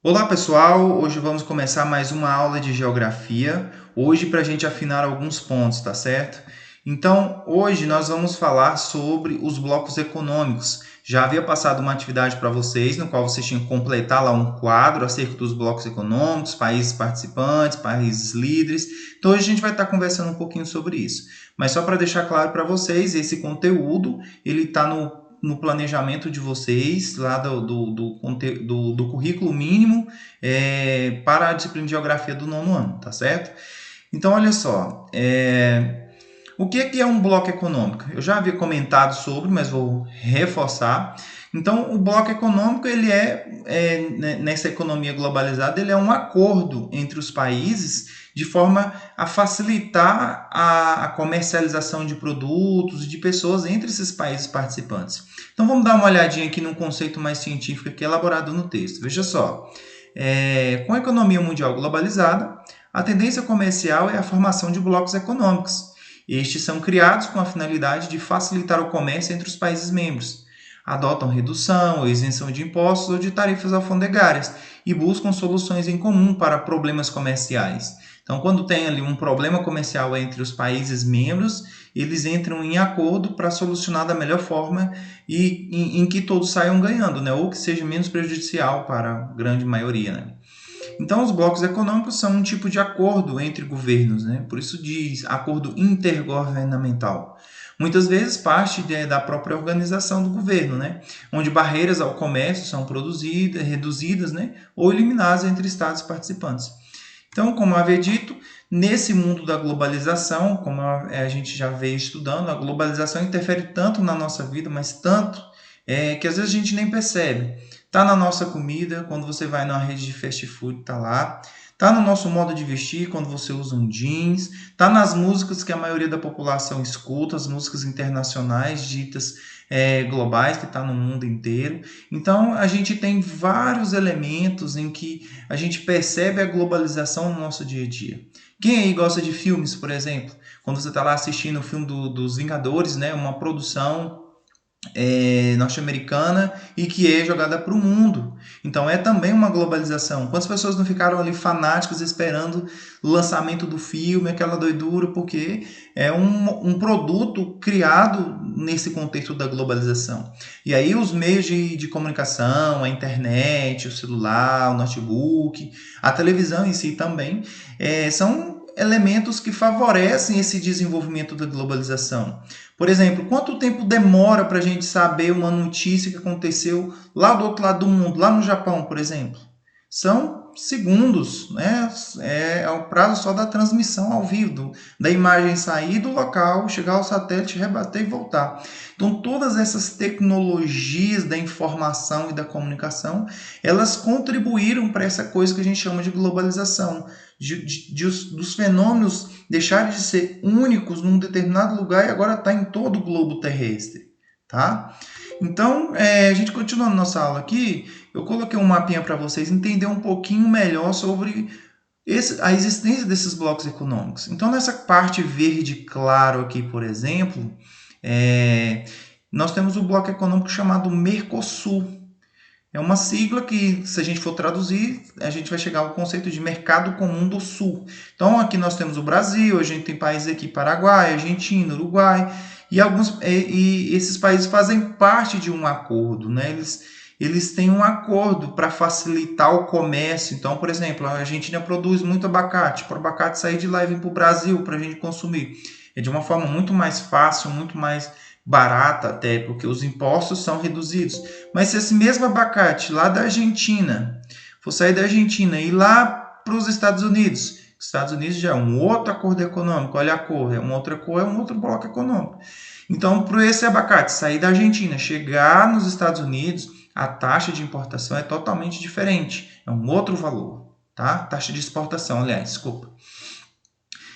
Olá pessoal, hoje vamos começar mais uma aula de geografia. Hoje para a gente afinar alguns pontos, tá certo? Então, hoje nós vamos falar sobre os blocos econômicos. Já havia passado uma atividade para vocês, no qual vocês tinham que completar lá um quadro acerca dos blocos econômicos, países participantes, países líderes. Então, hoje a gente vai estar conversando um pouquinho sobre isso. Mas só para deixar claro para vocês, esse conteúdo ele está no planejamento de vocês, lá do currículo mínimo para a disciplina de Geografia do nono ano, tá certo? Então, olha só, o que é um bloco econômico? Eu já havia comentado sobre, mas vou reforçar. Então, o bloco econômico, nessa economia globalizada, ele é um acordo entre os países de forma a facilitar a comercialização de produtos e de pessoas entre esses países participantes. Então, vamos dar uma olhadinha aqui num conceito mais científico que é elaborado no texto. Veja só, com a economia mundial globalizada, a tendência comercial é a formação de blocos econômicos. Estes são criados com a finalidade de facilitar o comércio entre os países membros. Adotam redução ou isenção de impostos ou de tarifas alfandegárias e buscam soluções em comum para problemas comerciais. Então, quando tem ali um problema comercial entre os países membros, eles entram em acordo para solucionar da melhor forma e em que todos saiam ganhando, né? Ou que seja menos prejudicial para a grande maioria, né? Então, os blocos econômicos são um tipo de acordo entre governos, né? Por isso diz acordo intergovernamental. Muitas vezes parte da própria organização do governo, né? Onde barreiras ao comércio são produzidas, reduzidas, né? Ou eliminadas entre estados participantes. Então, como havia dito, nesse mundo da globalização, como a gente já veio estudando, a globalização interfere tanto na nossa vida, mas tanto que às vezes a gente nem percebe. Tá na nossa comida, quando você vai numa rede de fast food, tá lá. Tá no nosso modo de vestir, quando você usa um jeans. Tá nas músicas que a maioria da população escuta, as músicas internacionais ditas globais, que está no mundo inteiro. Então, a gente tem vários elementos em que a gente percebe a globalização no nosso dia a dia. Quem aí gosta de filmes, por exemplo? Quando você está lá assistindo o filme dos Vingadores, né, uma produção norte-americana e que é jogada para o mundo. Então é também uma globalização. Quantas pessoas não ficaram ali fanáticas esperando o lançamento do filme, aquela doidura, porque é um produto criado nesse contexto da globalização. E aí os meios de comunicação, a internet, o celular, o notebook, a televisão em si também, são elementos que favorecem esse desenvolvimento da globalização. Por exemplo, quanto tempo demora para a gente saber uma notícia que aconteceu lá do outro lado do mundo, lá no Japão, por exemplo? São segundos, né? É o prazo só da transmissão ao vivo, da imagem sair do local, chegar ao satélite, rebater e voltar. Então, todas essas tecnologias da informação e da comunicação, elas contribuíram para essa coisa que a gente chama de globalização, dos fenômenos deixarem de ser únicos num determinado lugar e agora está em todo o globo terrestre, tá? Então, a gente continuando nossa aula aqui, eu coloquei um mapinha para vocês entenderem um pouquinho melhor sobre a existência desses blocos econômicos. Então, nessa parte verde claro aqui, por exemplo, nós temos o bloco econômico chamado Mercosul. É uma sigla que, se a gente for traduzir, a gente vai chegar ao conceito de Mercado Comum do Sul. Então, aqui nós temos o Brasil, a gente tem países aqui, Paraguai, Argentina, Uruguai, e esses países fazem parte de um acordo, né? Eles têm um acordo para facilitar o comércio. Então, por exemplo, a Argentina produz muito abacate. Para o abacate sair de lá e vir para o Brasil para a gente consumir. É de uma forma muito mais fácil, muito mais barata até, porque os impostos são reduzidos. Mas se esse mesmo abacate lá da Argentina for sair da Argentina e ir lá para os Estados Unidos já é um outro acordo econômico, olha a cor, é uma outra cor, é um outro bloco econômico. Então, para esse abacate sair da Argentina, chegar nos Estados Unidos, a taxa de importação é totalmente diferente, é um outro valor, tá? Taxa de exportação, aliás, desculpa.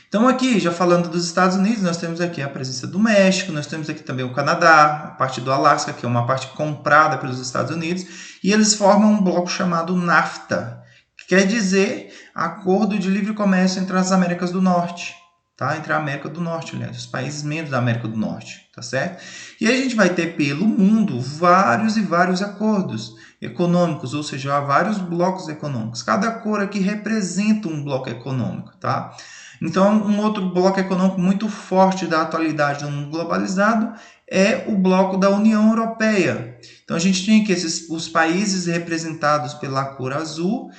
Então aqui, já falando dos Estados Unidos, nós temos aqui a presença do México, nós temos aqui também o Canadá, a parte do Alasca, que é uma parte comprada pelos Estados Unidos, e eles formam um bloco chamado NAFTA, que quer dizer Acordo de Livre Comércio entre as Américas do Norte, tá? Entre a América do Norte, aliás, os países membros da América do Norte, tá certo? E a gente vai ter pelo mundo vários e vários acordos. econômicos, ou seja, há vários blocos econômicos. Cada cor aqui representa um bloco econômico, tá? Então, um outro bloco econômico muito forte da atualidade do mundo globalizado é o bloco da União Europeia. Então, a gente tem aqui os países representados pela cor azul,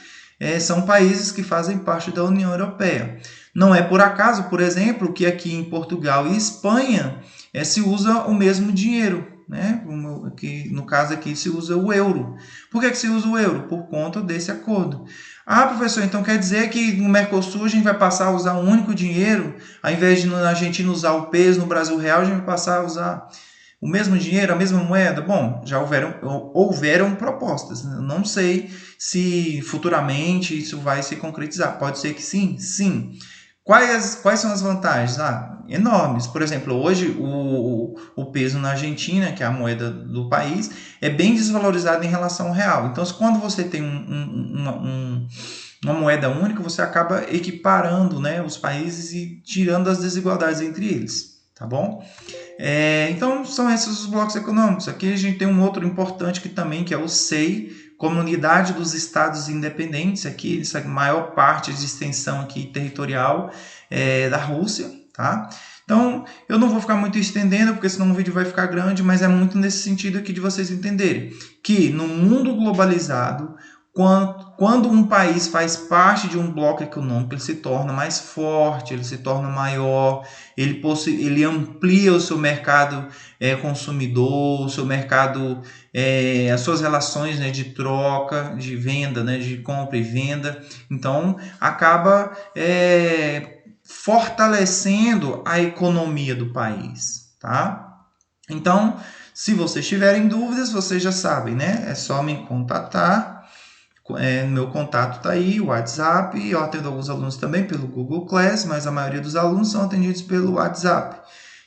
são países que fazem parte da União Europeia. Não é por acaso, por exemplo, que aqui em Portugal e Espanha se usa o mesmo dinheiro, né? Que no caso aqui se usa o euro. Por que se usa o euro? Por conta desse acordo. Ah, professor, então quer dizer que no Mercosul a gente vai passar a usar um único dinheiro, ao invés de na Argentina usar o peso, no Brasil o real, a gente vai passar a usar o mesmo dinheiro, a mesma moeda? Bom, já houveram propostas. Não sei se futuramente isso vai se concretizar. Pode ser que sim, sim. Quais são as vantagens? Enormes. Por exemplo, hoje o peso na Argentina, que é a moeda do país, é bem desvalorizado em relação ao real. Então, quando você tem uma moeda única, você acaba equiparando, né, os países e tirando as desigualdades entre eles. Tá bom? Então, são esses os blocos econômicos. Aqui a gente tem um outro importante que é o SEI, Comunidade dos Estados Independentes. Aqui, essa maior parte de extensão aqui territorial da Rússia, tá? Então, eu não vou ficar muito estendendo, porque senão o vídeo vai ficar grande, mas é muito nesse sentido aqui de vocês entenderem que no mundo globalizado, quando um país faz parte de um bloco econômico, ele se torna mais forte, ele se torna maior, ele amplia o seu mercado consumidor, o seu mercado, as suas relações, né, de troca, de venda, né, de compra e venda. Então, acaba fortalecendo a economia do país, tá? Então, se vocês tiverem dúvidas, vocês já sabem, né? É só me contatar. Meu contato está aí, o WhatsApp. Eu atendo alguns alunos também pelo Google Class, mas a maioria dos alunos são atendidos pelo WhatsApp.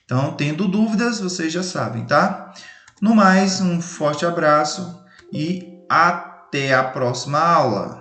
Então, tendo dúvidas, vocês já sabem, tá? No mais, um forte abraço e até a próxima aula.